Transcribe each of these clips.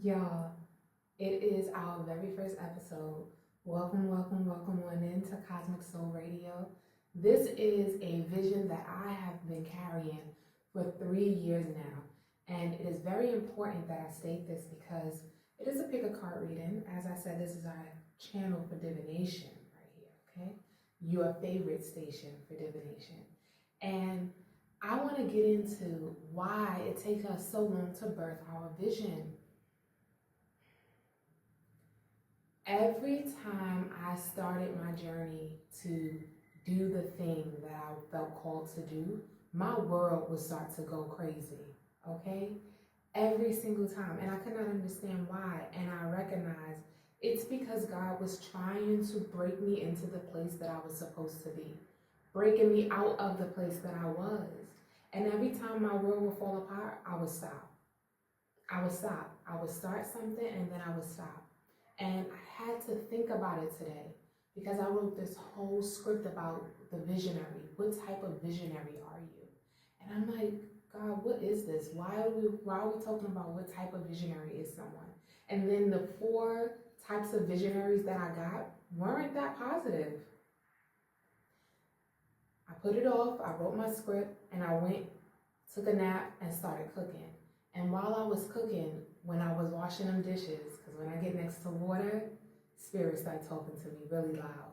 Y'all, it is our very first episode. Welcome on into Cosmic Soul Radio. This is a vision that I have been carrying for 3 years now. And it is very important that I state this because it is a pick a card reading. As I said, this is our channel for divination right here, okay? Your favorite station for divination. And I want to get into why it takes us so long to birth our vision. Every time I started my journey to do the thing that I felt called to do, my world would start to go crazy, okay? Every single time. And I could not understand why. And I recognized it's because God was trying to break me into the place that I was supposed to be, breaking me out of the place that I was. And every time my world would fall apart, I would stop. I would start something and then I would stop. And I had to think about it today because I wrote this whole script about the visionary. What type of visionary are you? And I'm like, God, what is this? Why are we talking about what type of visionary is someone? And then the 4 types of visionaries that I got weren't that positive. I put it off, I wrote my script, and I went, took a nap, and started cooking. And while I was cooking, when I was washing them dishes, because when I get next to water, spirits start talking to me really loud.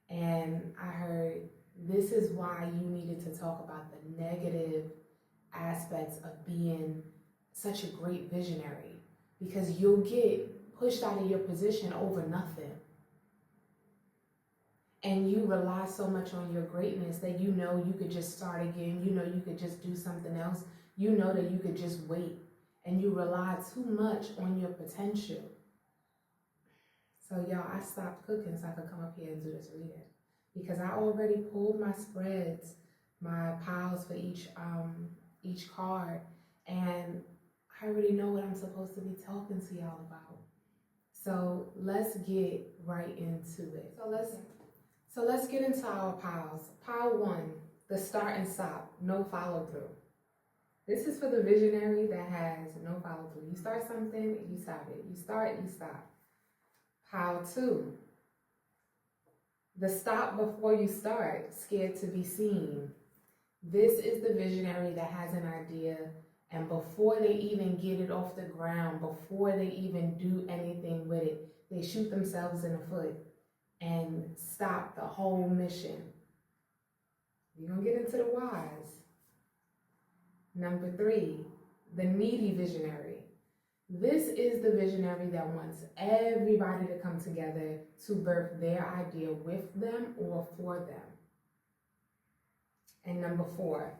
And I heard, this is why you needed to talk about the negative aspects of being such a great visionary, because you'll get pushed out of your position over nothing. And you rely so much on your greatness that you know you could just start again, you know you could just do something else, you know that you could just wait, and you rely too much on your potential. So y'all, I stopped cooking so I could come up here and do this reading, because I already pulled my spreads, my piles for each card, and I already know what I'm supposed to be talking to y'all about. So let's get right into it. So let's get into our piles. Pile 1, the start and stop, no follow through. This is for the visionary that has no follow through. You start something, you stop it. You start, you stop. Pile 2, the stop before you start, scared to be seen. This is the visionary that has an idea, and before they even get it off the ground, before they even do anything with it, they shoot themselves in the foot and stop the whole mission. We're going to get into the whys. Number 3, the needy visionary. This is the visionary that wants everybody to come together to birth their idea with them or for them. And number 4,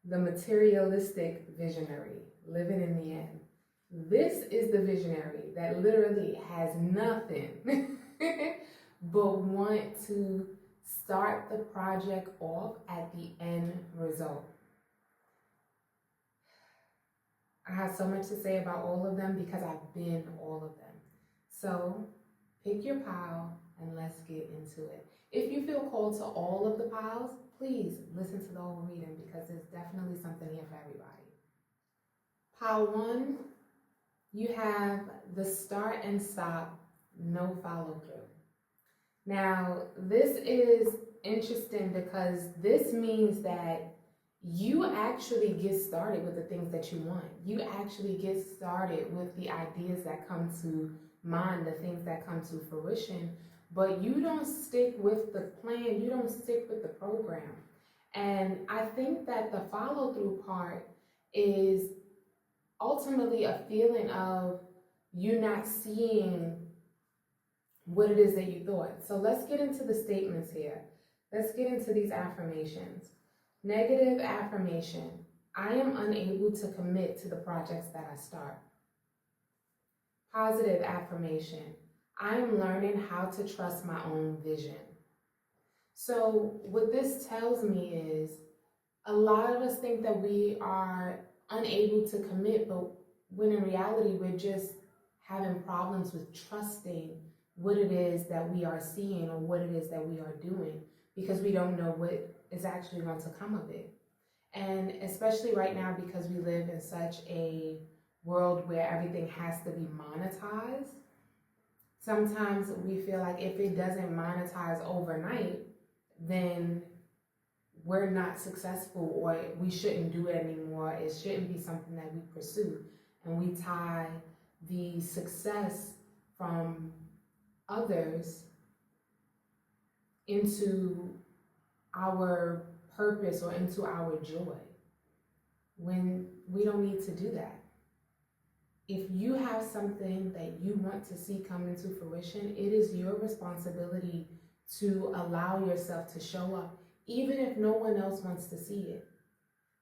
the materialistic visionary, living in the end. This is the visionary that literally has nothing but want to start the project off at the end result. I have so much to say about all of them because I've been all of them. So pick your pile and let's get into it. If you feel called to all of the piles, please listen to the whole reading because there's definitely something here for everybody. Pile 1, you have the start and stop, no follow through. Now, this is interesting because this means that you actually get started with the things that you want. You actually get started with the ideas that come to mind, the things that come to fruition, but you don't stick with the plan, you don't stick with the program. And I think that the follow through part is ultimately a feeling of you not seeing what it is that you thought. So let's get into the statements here. Let's get into these affirmations. Negative affirmation: I am unable to commit to the projects that I start. Positive affirmation: I am learning how to trust my own vision. So what this tells me is a lot of us think that we are unable to commit, but when in reality we're just having problems with trusting what it is that we are seeing or what it is that we are doing because we don't know what is actually going to come of it. And especially right now, because we live in such a world where everything has to be monetized, sometimes we feel like if it doesn't monetize overnight, then we're not successful, or we shouldn't do it anymore. It shouldn't be something that we pursue. And we tie the success from others into our purpose or into our joy, when we don't need to do that. If you have something that you want to see come into fruition, it is your responsibility to allow yourself to show up, even if no one else wants to see it.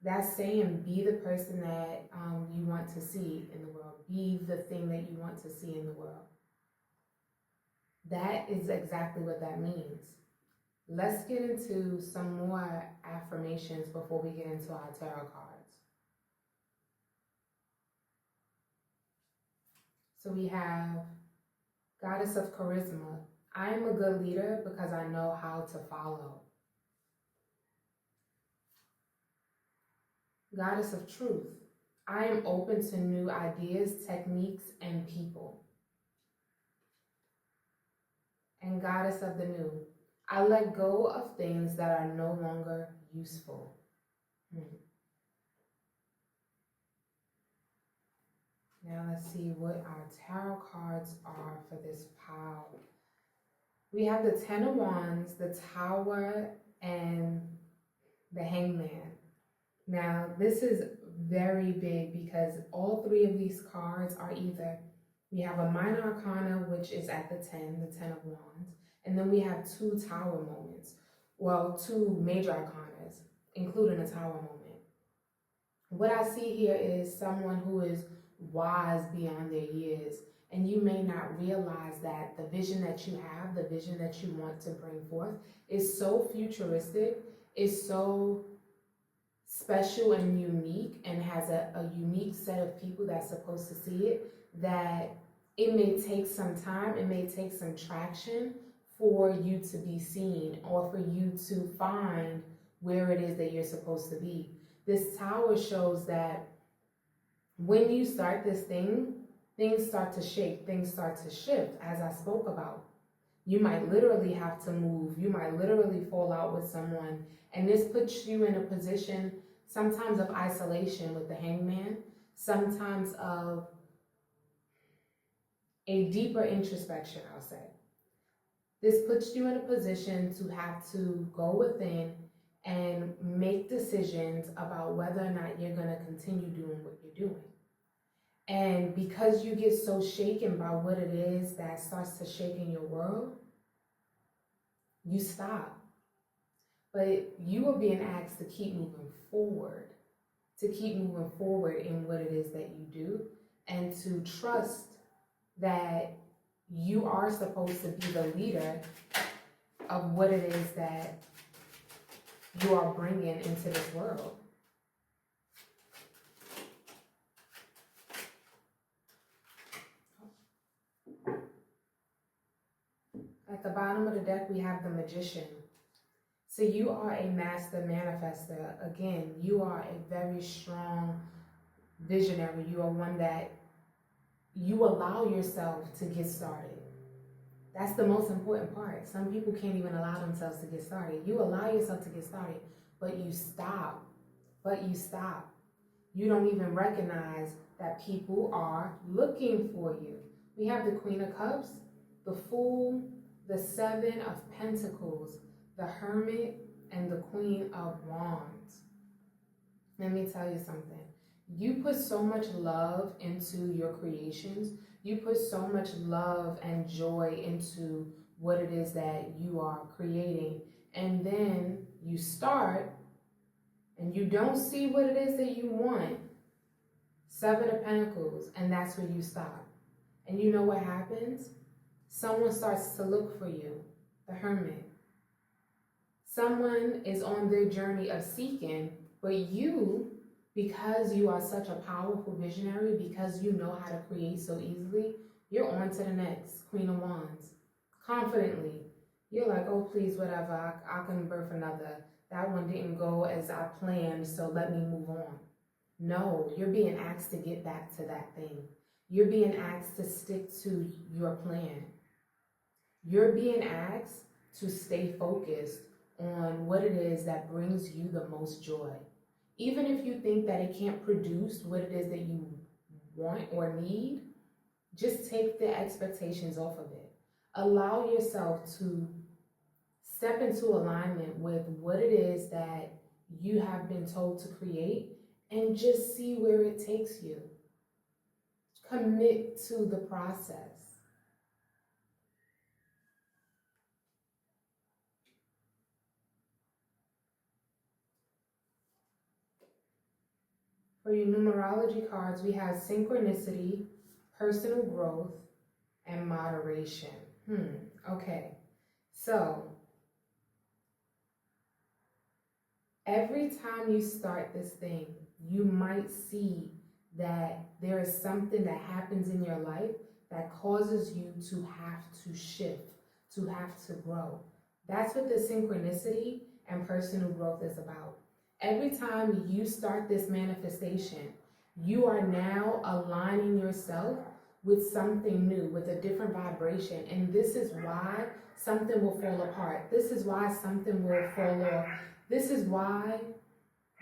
That's saying be the person that you want to see in the world. Be the thing that you want to see in the world. That is exactly what that means. Let's get into some more affirmations before we get into our tarot cards. So we have Goddess of Charisma. I am a good leader because I know how to follow. Goddess of Truth. I am open to new ideas, techniques, and people. And Goddess of the New. I let go of things that are no longer useful. Now let's see what our tarot cards are for this pile. We have the Ten of Wands, the Tower, and the Hangman. Now this is very big because all three of these cards are either, we have a minor arcana, which is at the Ten of Wands, and then we have two Tower moments. Well, two major arcanas, including a Tower moment. What I see here is someone who is wise beyond their years, and you may not realize that the vision that you have, the vision that you want to bring forth, is so futuristic, is so special and unique, and has a unique set of people that's supposed to see it, that it may take some time, it may take some traction for you to be seen, or for you to find where it is that you're supposed to be. This Tower shows that when you start this thing, things start to shake, things start to shift, as I spoke about. You might literally have to move, you might literally fall out with someone, and this puts you in a position sometimes of isolation with the Hangman, sometimes of a deeper introspection, I'll say. This puts you in a position to have to go within and make decisions about whether or not you're going to continue doing what you're doing. And because you get so shaken by what it is that starts to shake in your world, you stop. But you are being asked to keep moving forward, in what it is that you do, and to trust that you are supposed to be the leader of what it is that you are bringing into this world. At the bottom of the deck, we have the Magician. So you are a master manifester. Again, you are a very strong visionary. You are one that you allow yourself to get started. That's the most important part. Some people can't even allow themselves to get started. You allow yourself to get started, but you stop. You don't even recognize that people are looking for you. We have the Queen of Cups, the Fool, the Seven of Pentacles, the Hermit, and the Queen of Wands. Let me tell you something. You put so much love into your creations. You put so much love and joy into what it is that you are creating. And then you start and you don't see what it is that you want. Seven of Pentacles, and that's where you stop. And you know what happens? Someone starts to look for you, the Hermit. Someone is on their journey of seeking, but you, because you are such a powerful visionary, because you know how to create so easily, you're on to the next, Queen of Wands. Confidently. You're like, oh, please, whatever, I can birth another. That one didn't go as I planned, so let me move on. No, you're being asked to get back to that thing. You're being asked to stick to your plan. You're being asked to stay focused on what it is that brings you the most joy. Even if you think that it can't produce what it is that you want or need, just take the expectations off of it. Allow yourself to step into alignment with what it is that you have been told to create and just see where it takes you. Commit to the process. For your numerology cards, we have synchronicity, personal growth, and moderation. Okay. So, every time you start this thing, you might see that there is something that happens in your life that causes you to have to shift, to have to grow. That's what the synchronicity and personal growth is about. Every time you start this manifestation, you are now aligning yourself with something new, with a different vibration. And this is why something will fall apart. This is why something will fall off. This is why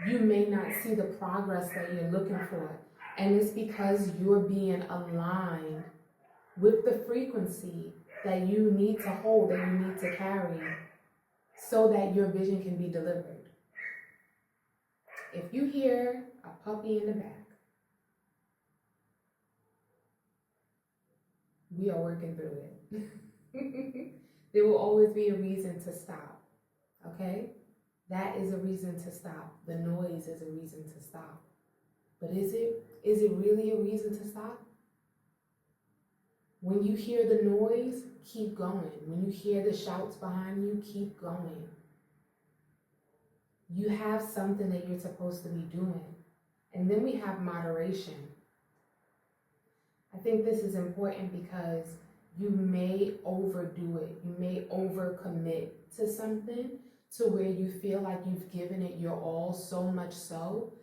you may not see the progress that you're looking for. And it's because you're being aligned with the frequency that you need to hold, that you need to carry, so that your vision can be delivered. If you hear a puppy in the back, we are working through it. There will always be a reason to stop, okay? That is a reason to stop. The noise is a reason to stop. But is it really a reason to stop? When you hear the noise, keep going. When you hear the shouts behind you, keep going. You have something that you're supposed to be doing. And then we have moderation. I think this is important because you may overdo it. You may overcommit to something to where you feel like you've given it your all, so much so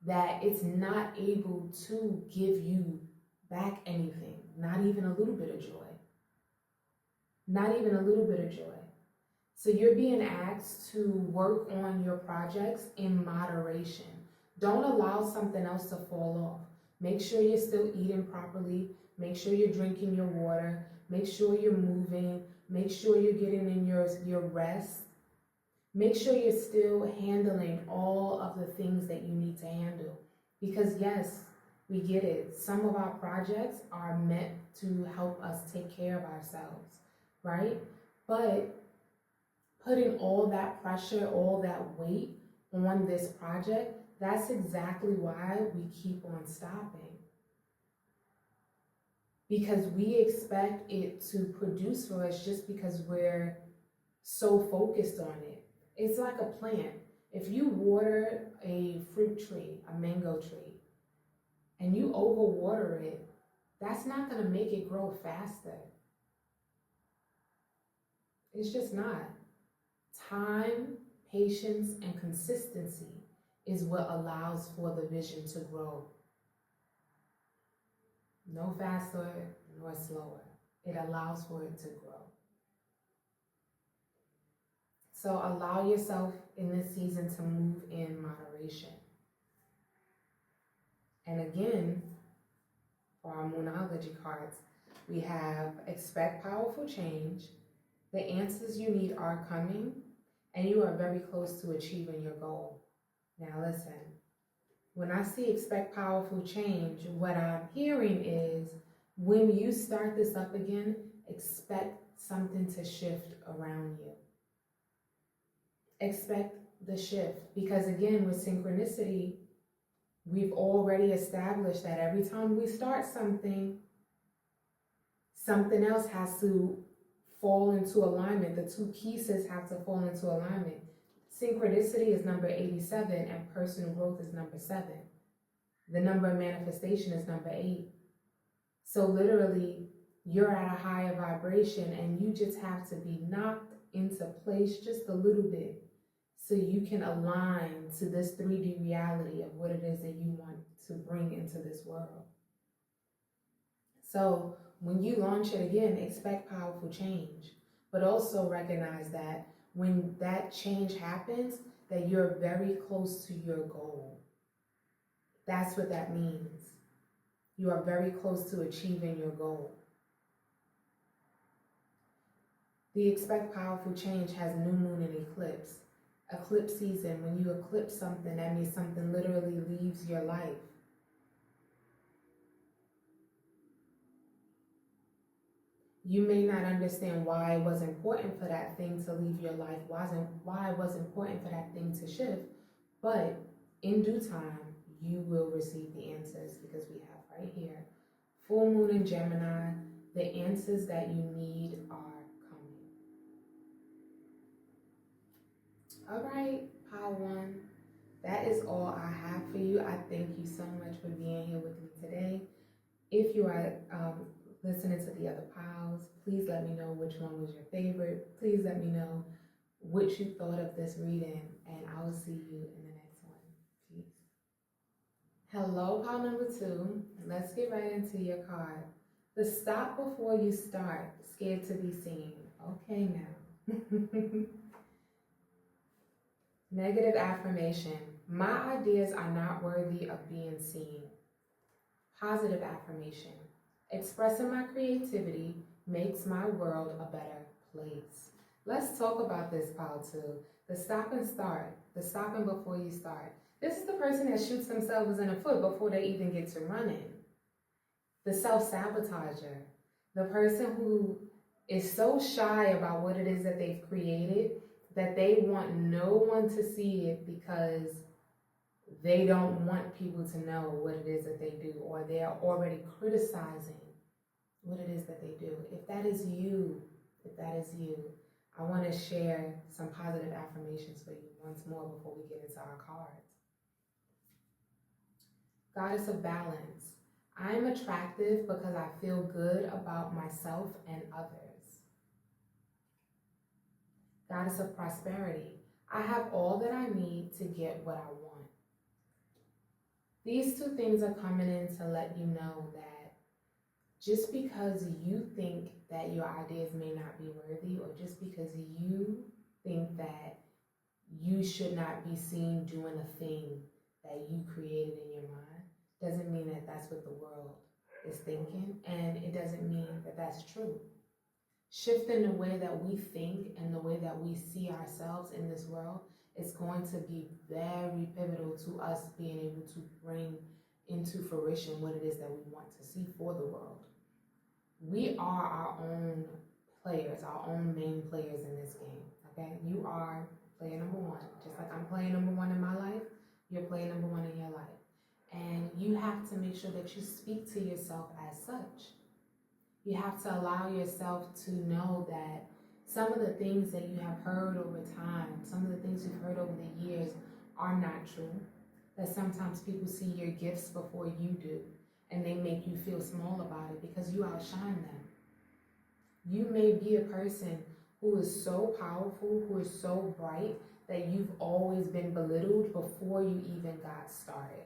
that it's not able to give you back anything, not even a little bit of joy. Not even a little bit of joy. So you're being asked to work on your projects in moderation. Don't allow something else to fall off. Make sure you're still eating properly. Make sure you're drinking your water. Make sure you're moving. Make sure you're getting in your rest. Make sure you're still handling all of the things that you need to handle. Because yes, we get it. Some of our projects are meant to help us take care of ourselves, right? But putting all that pressure, all that weight on this project, that's exactly why we keep on stopping. Because we expect it to produce for us just because we're so focused on it. It's like a plant. If you water a fruit tree, a mango tree, and you overwater it, that's not going to make it grow faster. It's just not. Time, patience, and consistency is what allows for the vision to grow. No faster nor slower. It allows for it to grow. So allow yourself in this season to move in moderation. And again, for our Moonology cards, we have expect powerful change. The answers you need are coming, and you are very close to achieving your goal. Now listen, when I see expect powerful change, what I'm hearing is when you start this up again, expect something to shift around you. Expect the shift, because again, with synchronicity, we've already established that every time we start something, something else has to fall into alignment. The two pieces have to fall into alignment. Synchronicity is number 87 and personal growth is number 7. The number of manifestation is number 8. So literally, you're at a higher vibration and you just have to be knocked into place just a little bit so you can align to this 3D reality of what it is that you want to bring into this world. So when you launch it again, expect powerful change, but also recognize that when that change happens, that you're very close to your goal. That's what that means. You are very close to achieving your goal. The expect powerful change has new moon and eclipse. Eclipse season, when you eclipse something, that means something literally leaves your life. You may not understand why it was important for that thing to leave your life, why it was important for that thing to shift, but in due time, you will receive the answers, because we have right here, full moon in Gemini, the answers that you need are coming. All right, Pile One, that is all I have for you. I thank you so much for being here with me today. If you are listening to the other piles, please let me know which one was your favorite. Please let me know what you thought of this reading, and I will see you in the next one. Peace. Hello, pile number 2. Let's get right into your card. The stop before you start, scared to be seen. Okay, now. Negative affirmation. My ideas are not worthy of being seen. Positive affirmation. Expressing my creativity makes my world a better place. Let's talk about this, pile 2. The stop and start. The stopping before you start. This is the person that shoots themselves in the foot before they even get to running. The self-sabotager. The person who is so shy about what it is that they've created that they want no one to see it because they don't want people to know what it is that they do, or they are already criticizing what it is that they do. If that is you, I want to share some positive affirmations for you once more before we get into our cards. Goddess of balance. I am attractive because I feel good about myself and others. Goddess of prosperity. I have all that I need to get what I want. These 2 things are coming in to let you know that just because you think that your ideas may not be worthy, or just because you think that you should not be seen doing a thing that you created in your mind, doesn't mean that that's what the world is thinking, and it doesn't mean that that's true. Shifting the way that we think and the way that we see ourselves in this world is going to be very pivotal to us being able to bring into fruition what it is that we want to see for the world. We are our own players, our own main players in this game, okay? You are player number 1. Just like I'm player number 1 in my life, you're player number 1 in your life. And you have to make sure that you speak to yourself as such. You have to allow yourself to know that some of the things that you have heard over time, some of the things you've heard over the years are not true. That sometimes people see your gifts before you do, and they make you feel small about it because you outshine them. You may be a person who is so powerful, who is so bright, that you've always been belittled before you even got started.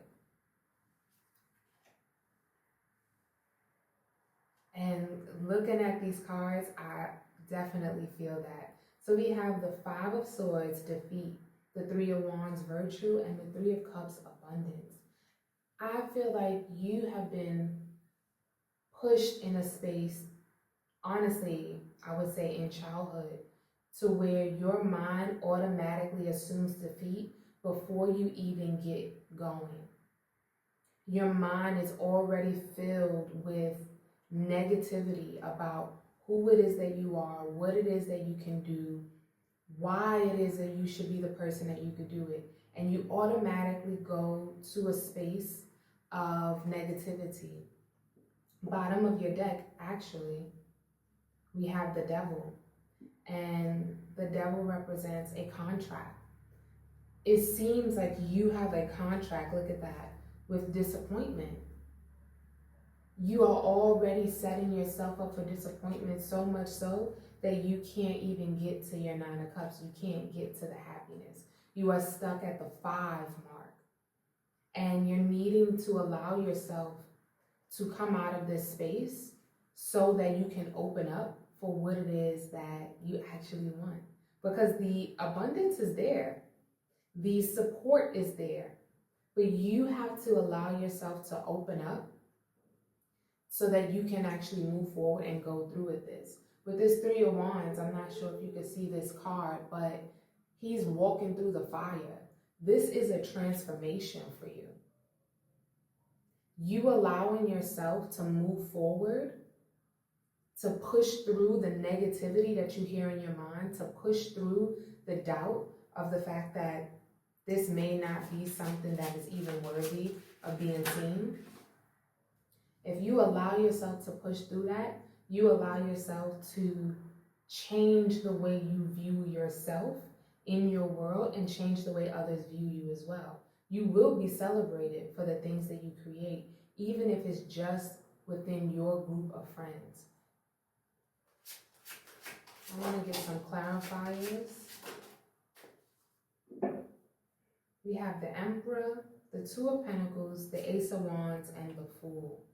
And looking at these cards, I definitely feel that. So we have the 5 of Swords, defeat, the 3 of Wands, virtue, and the 3 of Cups, abundance. I feel like you have been pushed in a space, honestly, I would say in childhood, to where your mind automatically assumes defeat before you even get going. Your mind is already filled with negativity about who it is that you are, what it is that you can do, why it is that you should be the person that you could do it. And you automatically go to a space of negativity. Bottom of your deck, actually, we have the Devil. And the Devil represents a contract. It seems like you have a contract, look at that, with disappointment. You are already setting yourself up for disappointment, so much so that you can't even get to your 9 of Cups. You can't get to the happiness. You are stuck at the 5 mark. And you're needing to allow yourself to come out of this space so that you can open up for what it is that you actually want. Because the abundance is there, the support is there, but you have to allow yourself to open up so that you can actually move forward and go through with this. With this 3 of Wands, I'm not sure if you can see this card, but he's walking through the fire. This is a transformation for you. You allowing yourself to move forward, to push through the negativity that you hear in your mind, to push through the doubt of the fact that this may not be something that is even worthy of being seen. If you allow yourself to push through that, you allow yourself to change the way you view yourself in your world and change the way others view you as well. You will be celebrated for the things that you create, even if it's just within your group of friends. I want to get some clarifiers. We have the Emperor, the 2 of Pentacles, the Ace of Wands, and the Fool.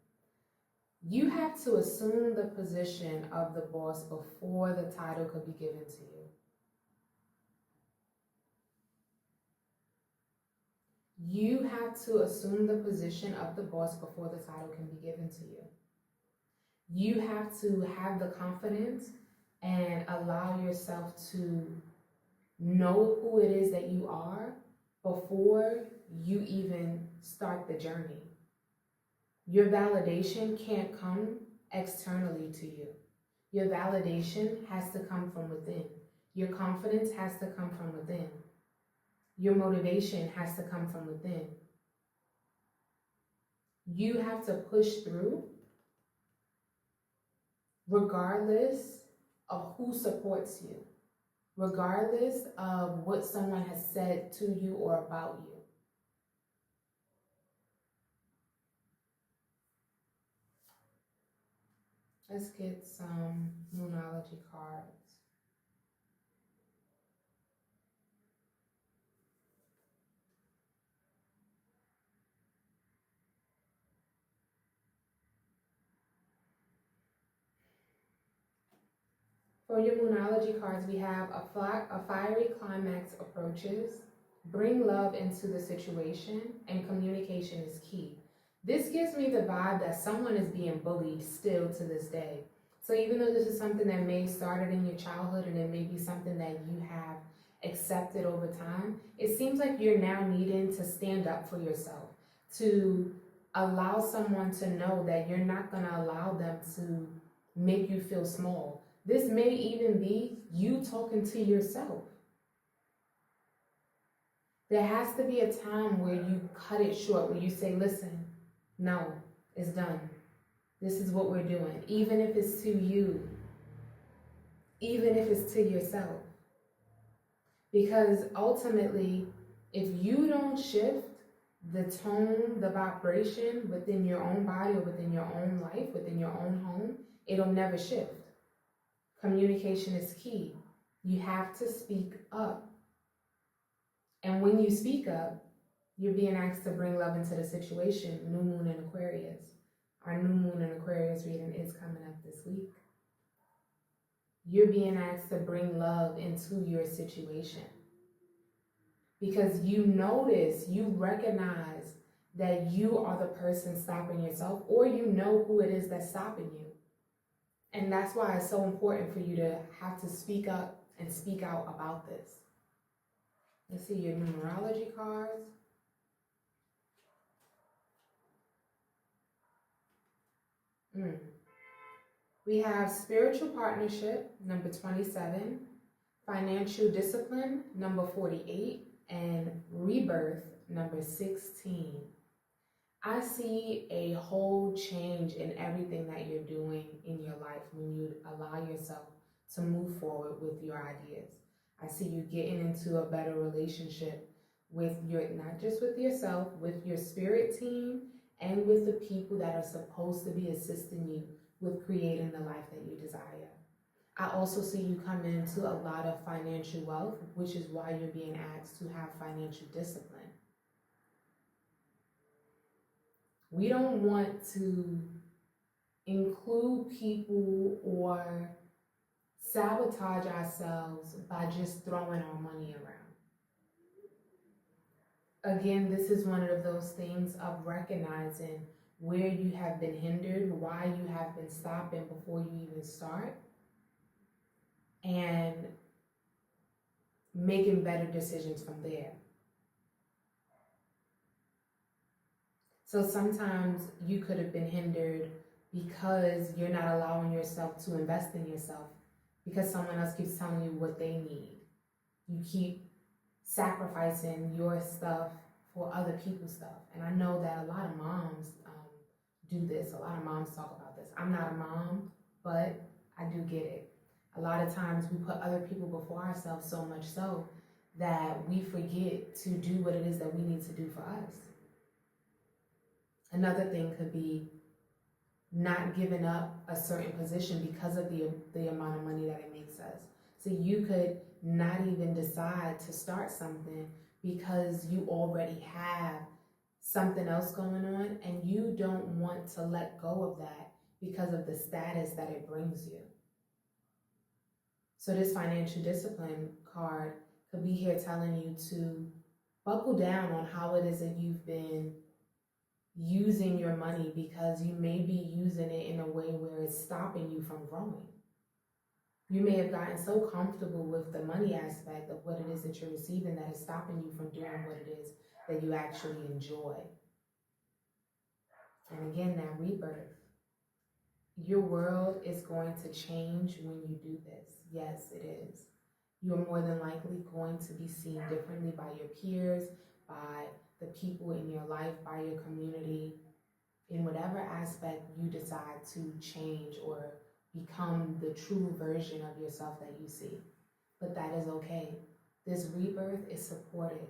You have to assume the position of the boss before the title could be given to you. You have to assume the position of the boss before the title can be given to you. You have to have the confidence and allow yourself to know who it is that you are before you even start the journey. Your validation can't come externally to you. Your validation has to come from within. Your confidence has to come from within. Your motivation has to come from within. You have to push through regardless of who supports you, regardless of what someone has said to you or about you. Let's get some Moonology cards. For your Moonology cards, we have a fiery climax approaches, bring love into the situation, and communication is key. This gives me the vibe that someone is being bullied still to this day. So even though this is something that may have started in your childhood and it may be something that you have accepted over time, it seems like you're now needing to stand up for yourself, to allow someone to know that you're not going to allow them to make you feel small. This may even be you talking to yourself. There has to be a time where you cut it short, where you say, listen, no, it's done. This is what we're doing. Even if it's to you, even if it's to yourself. Because ultimately, if you don't shift the tone, the vibration within your own body or within your own life, within your own home, it'll never shift. Communication is key. You have to speak up. And when you speak up, you're being asked to bring love into the situation. New Moon in Aquarius. Our New Moon in Aquarius reading is coming up this week. You're being asked to bring love into your situation. Because you notice, you recognize that you are the person stopping yourself, or you know who it is that's stopping you. And that's why it's so important for you to have to speak up and speak out about this. Let's see your numerology cards. We have spiritual partnership, number 27, financial discipline, number 48, and rebirth, number 16. I see a whole change in everything that you're doing in your life when you allow yourself to move forward with your ideas. I see you getting into a better relationship with your, not just with yourself, with your spirit team and with the people that are supposed to be assisting you with creating the life that you desire. I also see you come into a lot of financial wealth, which is why you're being asked to have financial discipline. We don't want to include people or sabotage ourselves by just throwing our money around. Again, this is one of those things of recognizing where you have been hindered, why you have been stopping before you even start, and making better decisions from there. So sometimes you could have been hindered because you're not allowing yourself to invest in yourself because someone else keeps telling you what they need. You keep sacrificing your stuff for other people's stuff. And I know that a lot of moms do this. A lot of moms talk about this. I'm not a mom, but I do get it. A lot of times we put other people before ourselves, so much so that we forget to do what it is that we need to do for us. Another thing could be not giving up a certain position because of the amount of money that it makes us. So you could not even decide to start something because you already have something else going on and you don't want to let go of that because of the status that it brings you. So this financial discipline card could be here telling you to buckle down on how it is that you've been using your money, because you may be using it in a way where it's stopping you from growing. You may have gotten so comfortable with the money aspect of what it is that you're receiving that it's stopping you from doing what it is that you actually enjoy. And again, that rebirth. Your world is going to change when you do this. Yes, it is. You're more than likely going to be seen differently by your peers, by the people in your life, by your community, in whatever aspect you decide to change or become the true version of yourself that you see. But that is okay. This rebirth is supported.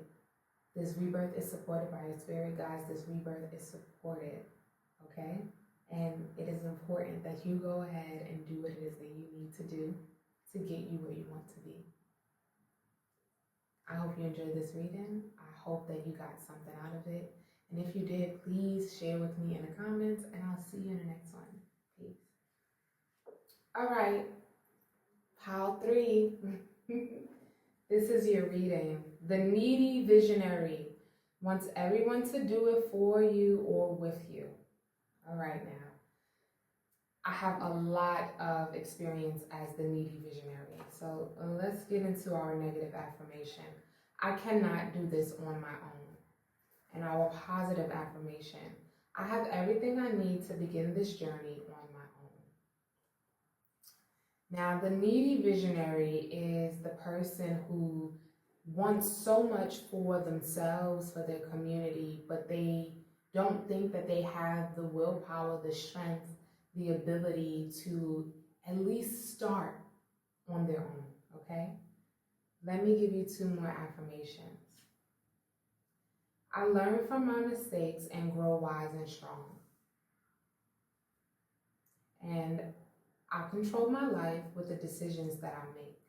This rebirth is supported by your spirit guides. This rebirth is supported, okay? And it is important that you go ahead and do what it is that you need to do to get you where you want to be. I hope you enjoyed this reading. I hope that you got something out of it. And if you did, please share with me in the comments, and I'll see you in the next one. Peace. All right, pile 3. This is your reading. The needy visionary wants everyone to do it for you or with you. All right, now. I have a lot of experience as the needy visionary. So let's get into our negative affirmation. I cannot do this on my own. And our positive affirmation. I have everything I need to begin this journey on my own. Now, the needy visionary is the person who wants so much for themselves, for their community, but they don't think that they have the willpower, the strength, the ability to at least start on their own, okay? Let me give you 2 more affirmations. I learn from my mistakes and grow wise and strong. And I control my life with the decisions that I make.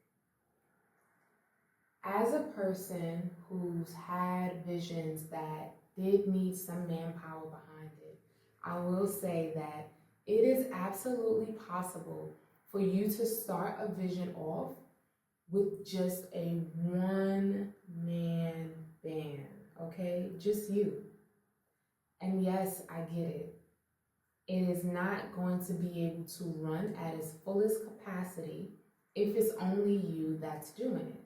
As a person who's had visions that did need some manpower behind it, I will say that it is absolutely possible for you to start a vision off with just a one-man band, okay? Just you. And yes, I get it. It is not going to be able to run at its fullest capacity if it's only you that's doing it.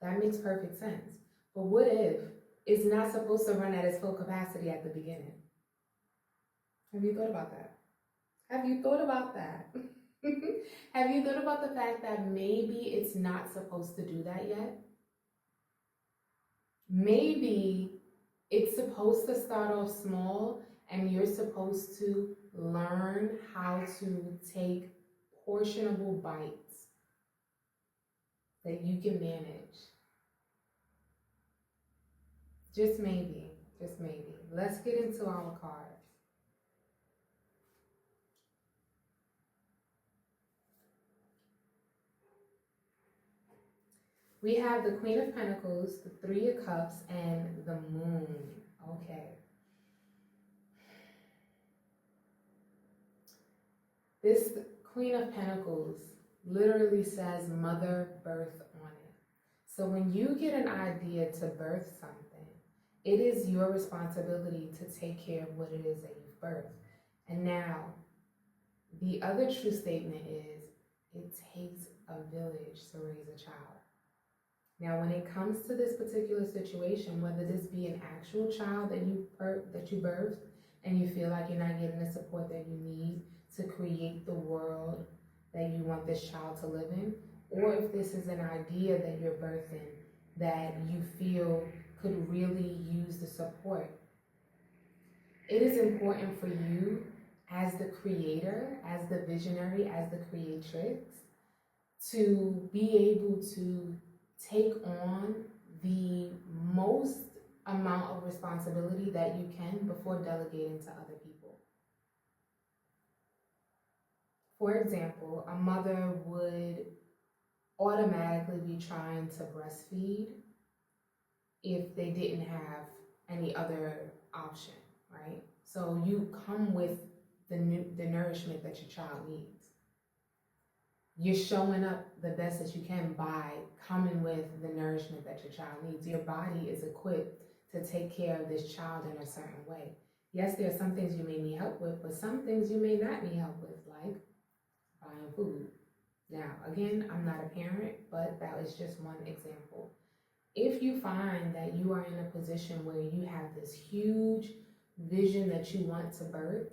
That makes perfect sense. But what if it's not supposed to run at its full capacity at the beginning? Have you thought about that? Have you thought about that? Have you thought about the fact that maybe it's not supposed to do that yet? Maybe it's supposed to start off small and you're supposed to learn how to take portionable bites that you can manage. Just maybe, just maybe. Let's get into our cards. We have the Queen of Pentacles, the Three of Cups, and the Moon. Okay. This Queen of Pentacles literally says mother birth on it. So when you get an idea to birth something, it is your responsibility to take care of what it is that you've birthed. And now, the other true statement is, it takes a village to raise a child. Now, when it comes to this particular situation, whether this be an actual child that you birthed and you feel like you're not getting the support that you need to create the world that you want this child to live in, or if this is an idea that you're birthing that you feel could really use the support, it is important for you as the creator, as the visionary, as the creatrix, to be able to take on the most amount of responsibility that you can before delegating to other people. For example, a mother would automatically be trying to breastfeed if they didn't have any other option, right? So you come with the nourishment that your child needs. You're showing up the best that you can by coming with the nourishment that your child needs. Your body is equipped to take care of this child in a certain way. Yes, there are some things you may need help with, but some things you may not need help with, like buying food. Now, again, I'm not a parent, but that was just one example. If you find that you are in a position where you have this huge vision that you want to birth,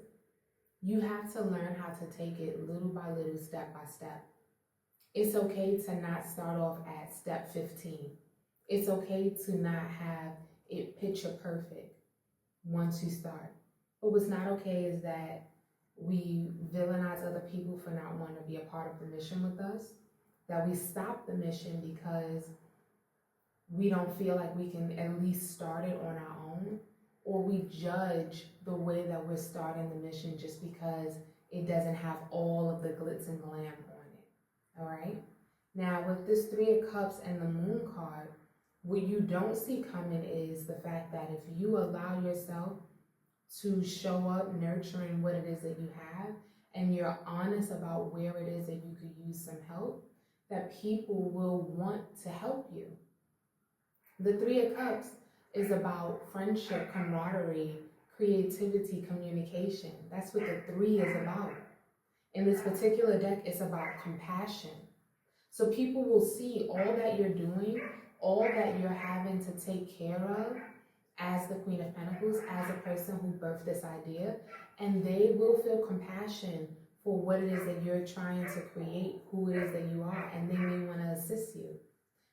you have to learn how to take it little by little, step by step. It's okay to not start off at step 15. It's okay to not have it picture perfect once you start. But what's not okay is that we villainize other people for not wanting to be a part of the mission with us, that we stop the mission because we don't feel like we can at least start it on our own, or we judge the way that we're starting the mission just because it doesn't have all of the glitz and glam on it. All right? Now, with this Three of Cups and the Moon card, what you don't see coming is the fact that if you allow yourself to show up nurturing what it is that you have, and you're honest about where it is that you could use some help, that people will want to help you. The Three of Cups is about friendship, camaraderie, creativity, communication. That's what the three is about. In this particular deck, it's about compassion. So people will see all that you're doing, all that you're having to take care of as the Queen of Pentacles, as a person who birthed this idea, and they will feel compassion for what it is that you're trying to create, who it is that you are, and they may want to assist you.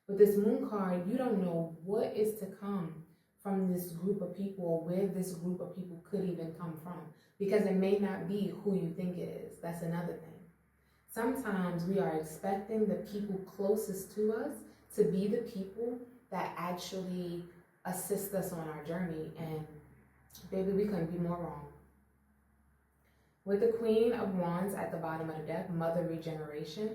With this Moon card, you don't know what is to come from this group of people, or where this group of people could even come from, because it may not be who you think it is. That's another thing. Sometimes we are expecting the people closest to us to be the people that actually assist us on our journey, and baby, we couldn't be more wrong. With the Queen of Wands at the bottom of the deck, Mother Regeneration,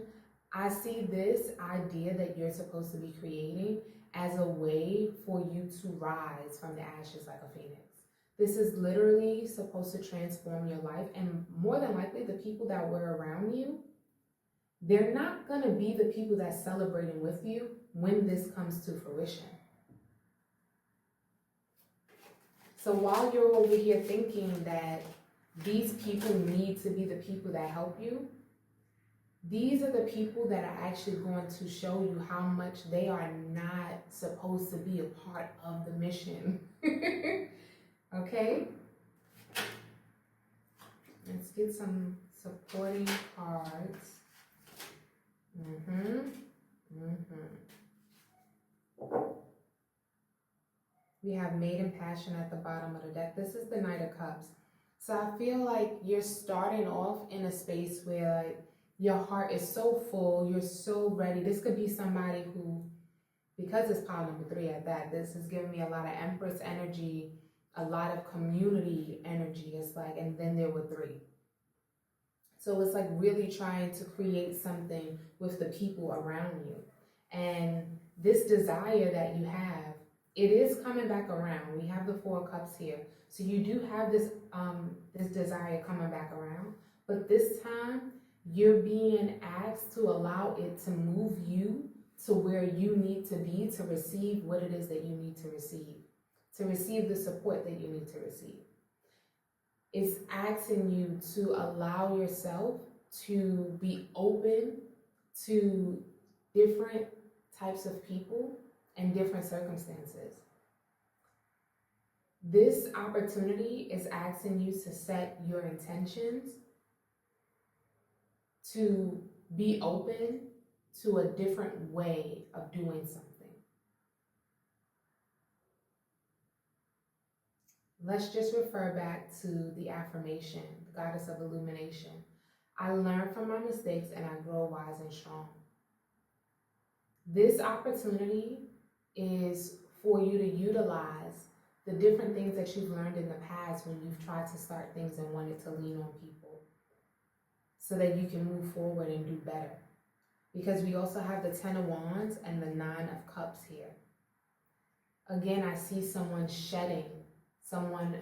I see this idea that you're supposed to be creating as a way for you to rise from the ashes like a phoenix. This is literally supposed to transform your life, and more than likely, the people that were around you, they're not going to be the people that's celebrating with you when this comes to fruition. So while you're over here thinking that these people need to be the people that help you, these are the people that are actually going to show you how much they are not supposed to be a part of the mission. Okay? Let's get some supporting cards. We have Maiden Passion at the bottom of the deck. This is the Knight of Cups. So I feel like you're starting off in a space where like your heart is so full, you're so ready. This could be somebody who, because it's pile number 3 at that, this is giving me a lot of Empress energy, a lot of community energy. It's like, and then there were 3. So it's like really trying to create something with the people around you. And this desire that you have, it is coming back around. We have the Four of Cups here. So you do have this desire coming back around, but this time you're being asked to allow it to move you to where you need to be to receive what it is that you need to receive the support that you need to receive. It's asking you to allow yourself to be open to different types of people and different circumstances. This opportunity is asking you to set your intentions, to be open to a different way of doing something. Let's just refer back to the affirmation, the goddess of illumination. I learn from my mistakes and I grow wise and strong. This opportunity is for you to utilize the different things that you've learned in the past when you've tried to start things and wanted to lean on people so that you can move forward and do better. Because we also have the 10 of Wands and the 9 of Cups here. Again, I see someone shedding, someone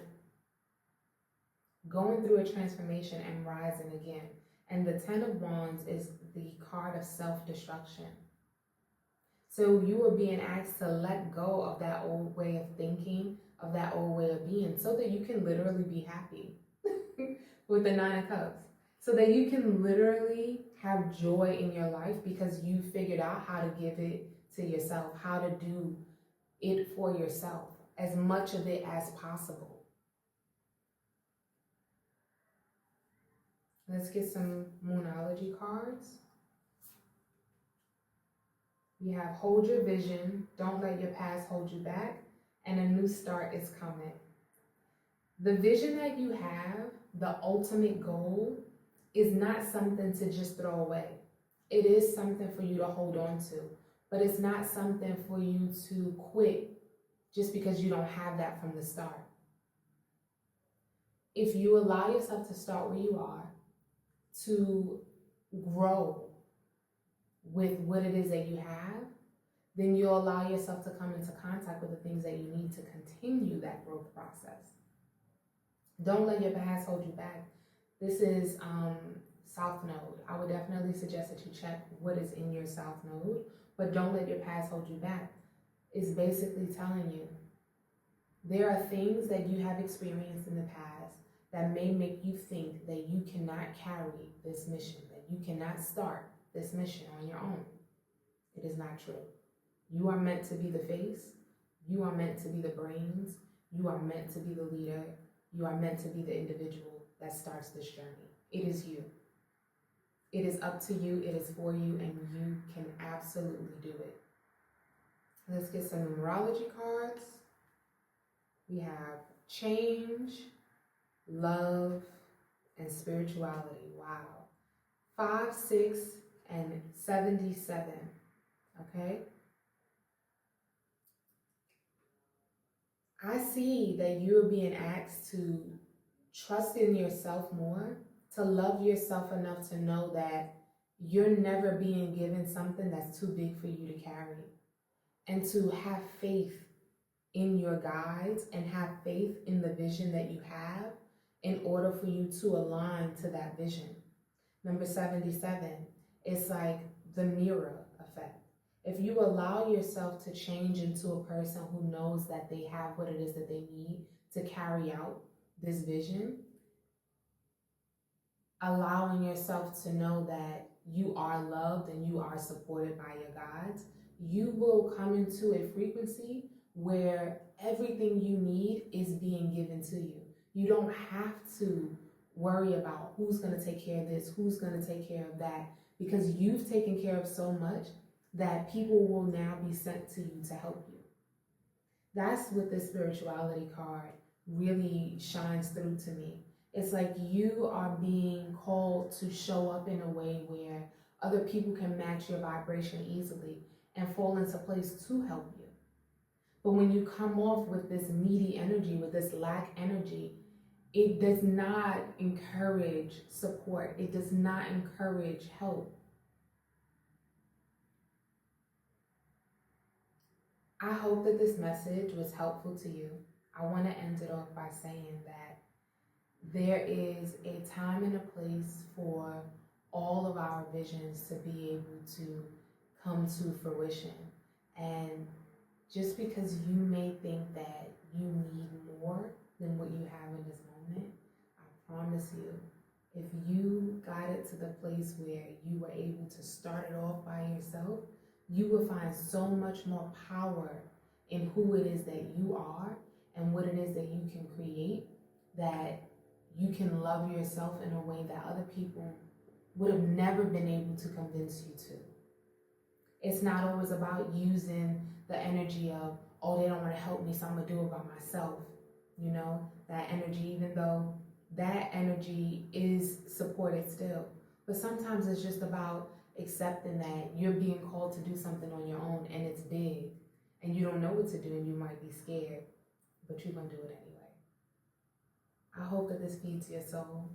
going through a transformation and rising again. And the 10 of Wands is the card of self-destruction. So you are being asked to let go of that old way of thinking, of that old way of being, so that you can literally be happy with the 9 of Cups. So that you can literally have joy in your life because you figured out how to give it to yourself, how to do it for yourself, as much of it as possible. Let's get some Moonology cards. We have hold your vision, don't let your past hold you back, and a new start is coming. The vision that you have, the ultimate goal, is not something to just throw away. It is something for you to hold on to, but it's not something for you to quit just because you don't have that from the start. If you allow yourself to start where you are, to grow with what it is that you have, then you'll allow yourself to come into contact with the things that you need to continue that growth process. Don't let your past hold you back. This is South Node. I would definitely suggest that you check what is in your South Node, but don't let your past hold you back. It's basically telling you there are things that you have experienced in the past that may make you think that you cannot carry this mission, that you cannot start this mission on your own. It is not true. You are meant to be the face. You are meant to be the brains. You are meant to be the leader. You are meant to be the individual that starts this journey. It is you. It is up to you. It is for you, and you can absolutely do it. Let's get some numerology cards. We have change, love, and spirituality. Wow. 5, 6, and 77. Okay? I see that you're being asked to trust in yourself more, to love yourself enough to know that you're never being given something that's too big for you to carry, and to have faith in your guides and have faith in the vision that you have in order for you to align to that vision. Number 77, it's like the mirror effect. If you allow yourself to change into a person who knows that they have what it is that they need to carry out this vision, allowing yourself to know that you are loved and you are supported by your guides, you will come into a frequency where everything you need is being given to you. You don't have to worry about who's going to take care of this, who's going to take care of that, because you've taken care of so much that people will now be sent to you to help you. That's what the spirituality card really shines through to me. It's like you are being called to show up in a way where other people can match your vibration easily and fall into place to help you. But when you come off with this needy energy, with this lack energy, it does not encourage support. It does not encourage help. I hope that this message was helpful to you. I want to end it off by saying that there is a time and a place for all of our visions to be able to come to fruition. And just because you may think that you need more than what you have in this moment, I promise you, if you got it to the place where you were able to start it off by yourself, you will find so much more power in who it is that you are and what it is that you can create, that you can love yourself in a way that other people would have never been able to convince you to. It's not always about using the energy of, oh, they don't want to help me, so I'm going to do it by myself. You know, that energy, even though that energy is supported still. But sometimes it's just about accepting that you're being called to do something on your own and it's big and you don't know what to do and you might be scared, but you're going to do it anyway. I hope that this feeds your soul.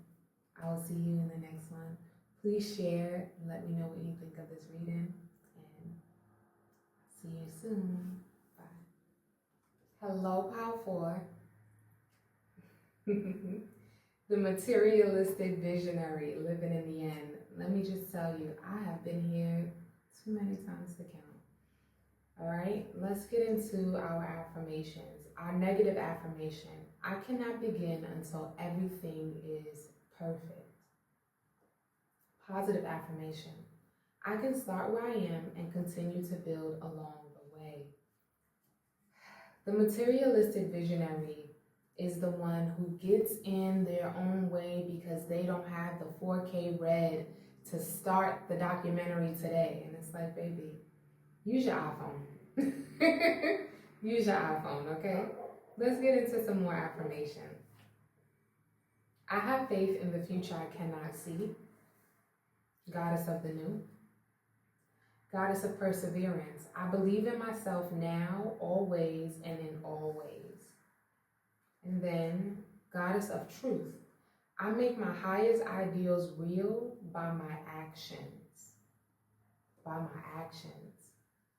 I will see you in the next one. Please share and let me know what you think of this reading. And see you soon. Bye. Hello, Power 4. The materialistic visionary living in the end. Let me just tell you, I have been here too many times to count. All right, let's get into our affirmations. Our negative affirmation: I cannot begin until everything is perfect. Positive affirmation: I can start where I am and continue to build along the way. The materialistic visionary is the one who gets in their own way because they don't have the 4K red to start the documentary today. And it's like, baby, use your iPhone. Use your iPhone, okay? Let's get into some more affirmation. I have faith in the future I cannot see. Goddess of the new. Goddess of perseverance. I believe in myself now, always, and in all ways. And then, Goddess of truth. I make my highest ideals real by my actions. By my actions.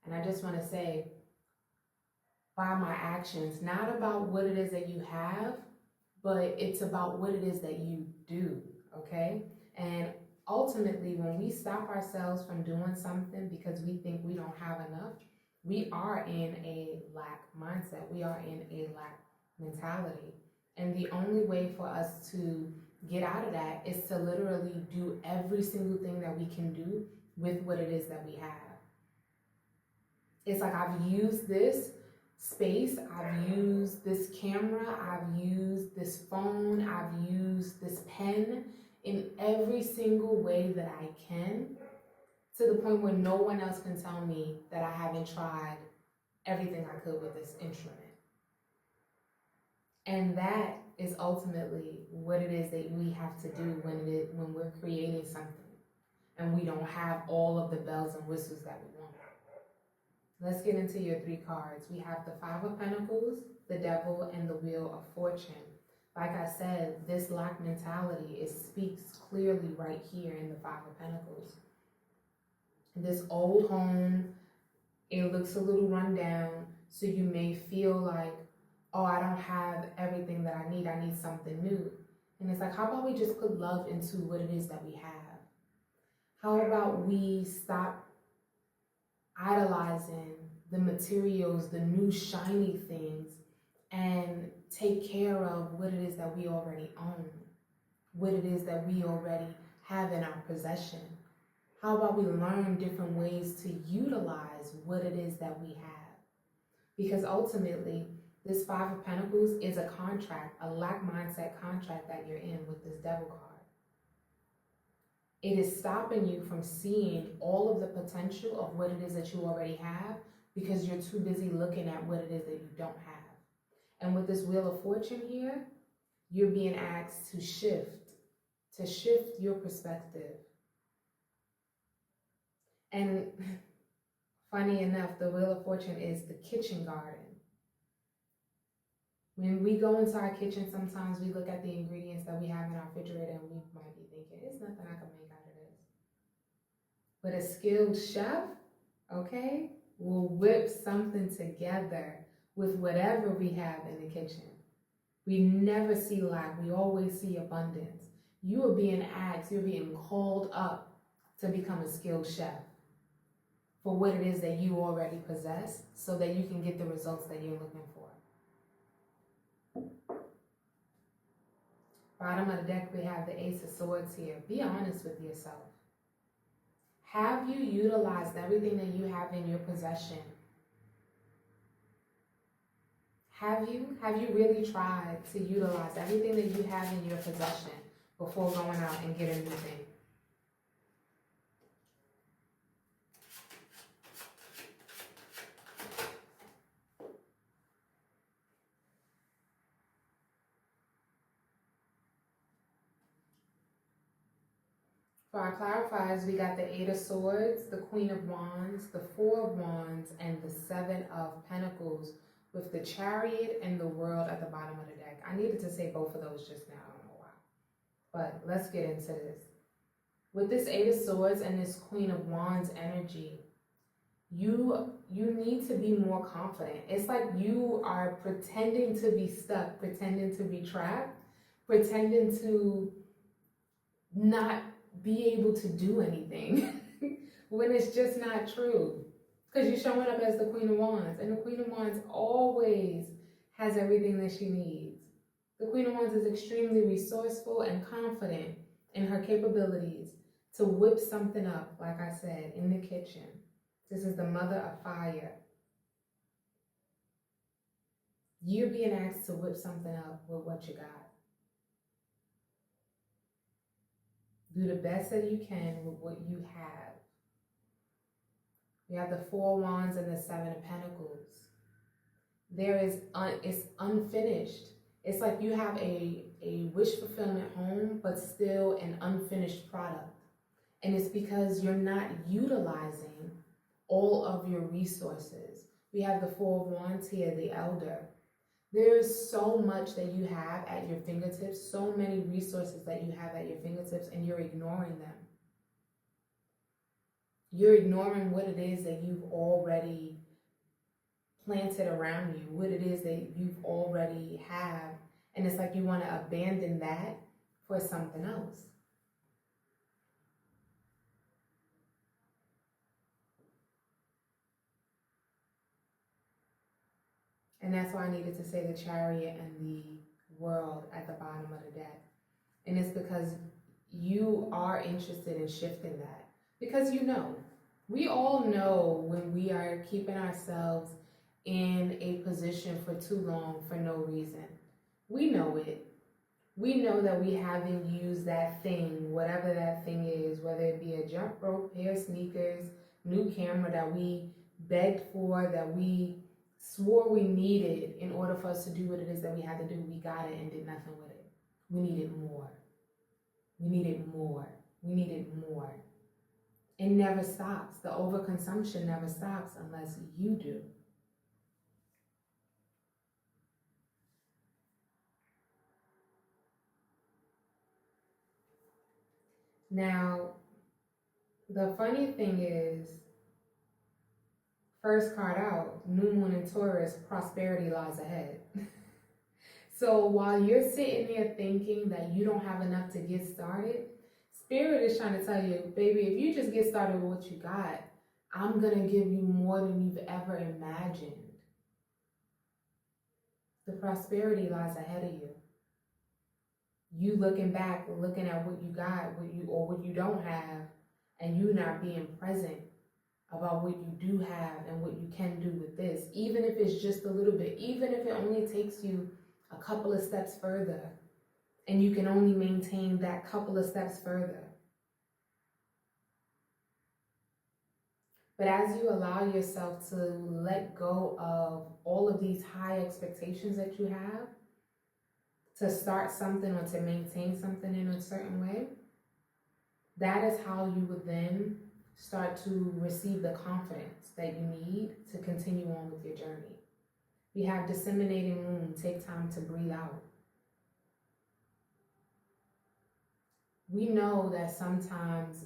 And I just want to say, by my actions, not about what it is that you have, but it's about what it is that you do, okay? And ultimately, when we stop ourselves from doing something because we think we don't have enough, we are in a lack mindset. We are in a lack mentality. And the only way for us to get out of that is to literally do every single thing that we can do with what it is that we have. It's like, I've used this space, I've used this camera, I've used this phone, I've used this pen in every single way that I can, to the point where no one else can tell me that I haven't tried everything I could with this instrument. And that is ultimately what it is that we have to do when we're creating something and we don't have all of the bells and whistles that we want. Let's get into your 3 cards. We have the 5 of Pentacles, the Devil, and the Wheel of Fortune. Like I said, this lack mentality, it speaks clearly right here in the 5 of Pentacles. This old home, it looks a little run down, so you may feel like, oh, I don't have everything that I need something new. And it's like, how about we just put love into what it is that we have? How about we stop idolizing the materials, the new shiny things, and take care of what it is that we already own, what it is that we already have in our possession. How about we learn different ways to utilize what it is that we have? Because ultimately, this 5 of Pentacles is a contract, a lack mindset contract that you're in with this Devil card. It is stopping you from seeing all of the potential of what it is that you already have because you're too busy looking at what it is that you don't have. And with this Wheel of Fortune here, you're being asked to shift your perspective. And funny enough, the Wheel of Fortune is the kitchen garden. When we go into our kitchen, sometimes we look at the ingredients that we have in our refrigerator and we might be thinking, it's nothing I can make out of this. But a skilled chef, okay, will whip something together with whatever we have in the kitchen. We never see lack. We always see abundance. You are being asked, you're being called up to become a skilled chef for what it is that you already possess so that you can get the results that you're looking for. Bottom of the deck, we have the Ace of Swords here. Be honest with yourself. Have you utilized everything that you have in your possession? Have you really tried to utilize everything that you have in your possession before going out and getting a new thing? For our clarifiers, we got the Eight of Swords, the Queen of Wands, the Four of Wands, and the Seven of Pentacles, with the Chariot and the World at the bottom of the deck. I needed to say both of those just now, I don't know why. But let's get into this. With this Eight of Swords and this Queen of Wands energy, you need to be more confident. It's like you are pretending to be stuck, pretending to be trapped, pretending to not be able to do anything when it's just not true. Because you're showing up as the Queen of Wands, and the Queen of Wands always has everything that she needs. The Queen of Wands is extremely resourceful and confident in her capabilities to whip something up, like I said, in the kitchen. This is the Mother of Fire. You're being asked to whip something up with what you got. Do the best that you can with what you have. We have the Four of Wands and the Seven of Pentacles. It's unfinished. It's like you have a wish fulfillment home, but still an unfinished product. And it's because you're not utilizing all of your resources. We have the Four of Wands here, the Elder. There's so much that you have at your fingertips, so many resources that you have at your fingertips, and you're ignoring them. You're ignoring what it is that you've already planted around you, what it is that you've already have, and it's like you want to abandon that for something else. And that's why I needed to say the Chariot and the World at the bottom of the deck. And it's because you are interested in shifting that. Because you know, we all know when we are keeping ourselves in a position for too long for no reason. We know it. We know that we haven't used that thing, whatever that thing is, whether it be a jump rope, pair of sneakers, new camera that we begged for, that we swore we needed in order for us to do what it is that we had to do. We got it and did nothing with it. We needed more. We needed more. We needed more. It never stops. The overconsumption never stops unless you do. Now, the funny thing is, first card out, New Moon in Taurus, prosperity lies ahead. So while you're sitting there thinking that you don't have enough to get started, Spirit is trying to tell you, baby, if you just get started with what you got, I'm going to give you more than you've ever imagined. The prosperity lies ahead of you. You looking back, looking at what you got, what you don't have, and you not being present about what you do have and what you can do with this, even if it's just a little bit, even if it only takes you a couple of steps further, and you can only maintain that couple of steps further. But as you allow yourself to let go of all of these high expectations that you have, to start something or to maintain something in a certain way, that is how you would then start to receive the confidence that you need to continue on with your journey. We have disseminating moon, take time to breathe out. We know that sometimes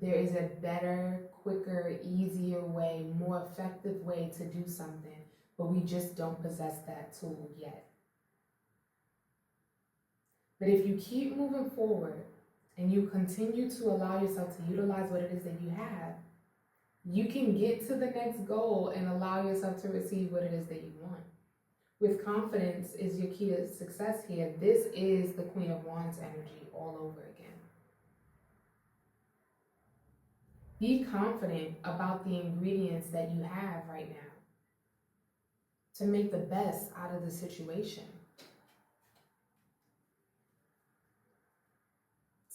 there is a better, quicker, easier way, more effective way to do something, but we just don't possess that tool yet. But if you keep moving forward and you continue to allow yourself to utilize what it is that you have, you can get to the next goal and allow yourself to receive what it is that you want. With confidence is your key to success here. This is the Queen of Wands energy all over again. Be confident about the ingredients that you have right now to make the best out of the situation,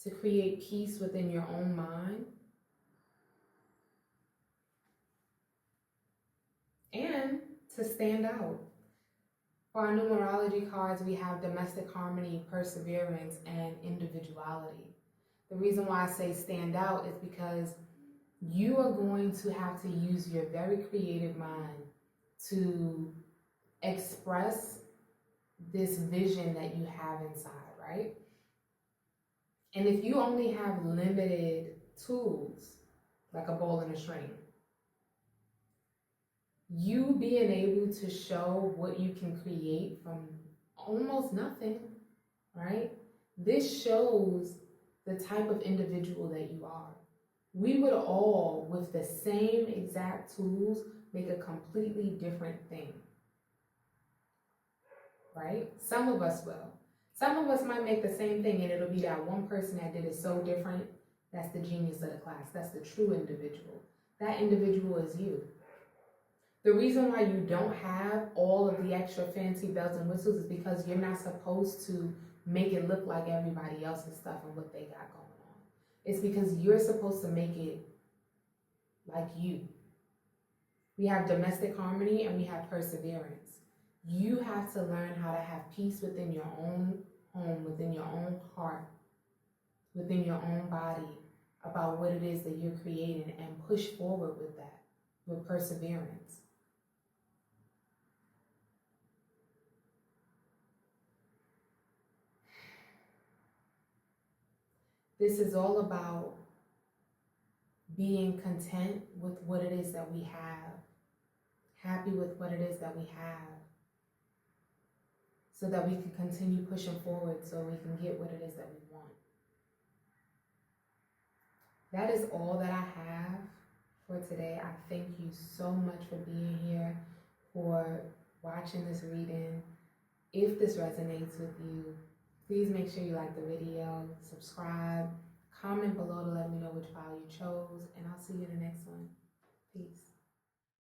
to create peace within your own mind, and to stand out. For our numerology cards, we have domestic harmony, perseverance, and individuality. The reason why I say stand out is because you are going to have to use your very creative mind to express this vision that you have inside, right? And if you only have limited tools, like a ball and a string, you being able to show what you can create from almost nothing, right? This shows the type of individual that you are. We would all, with the same exact tools, make a completely different thing, right? Some of us will. Some of us might make the same thing and it'll be that one person that did it so different. That's the genius of the class. That's the true individual. That individual is you. The reason why you don't have all of the extra fancy bells and whistles is because you're not supposed to make it look like everybody else's stuff and what they got going on. It's because you're supposed to make it like you. We have domestic harmony and we have perseverance. You have to learn how to have peace within your own home, within your own heart, within your own body, about what it is that you're creating, and push forward with that, with perseverance. This is all about being content with what it is that we have, happy with what it is that we have, so that we can continue pushing forward so we can get what it is that we want. That is all that I have for today. I thank you so much for being here, for watching this reading. If this resonates with you, please make sure you like the video, subscribe, comment below to let me know which file you chose, and I'll see you in the next one. Peace.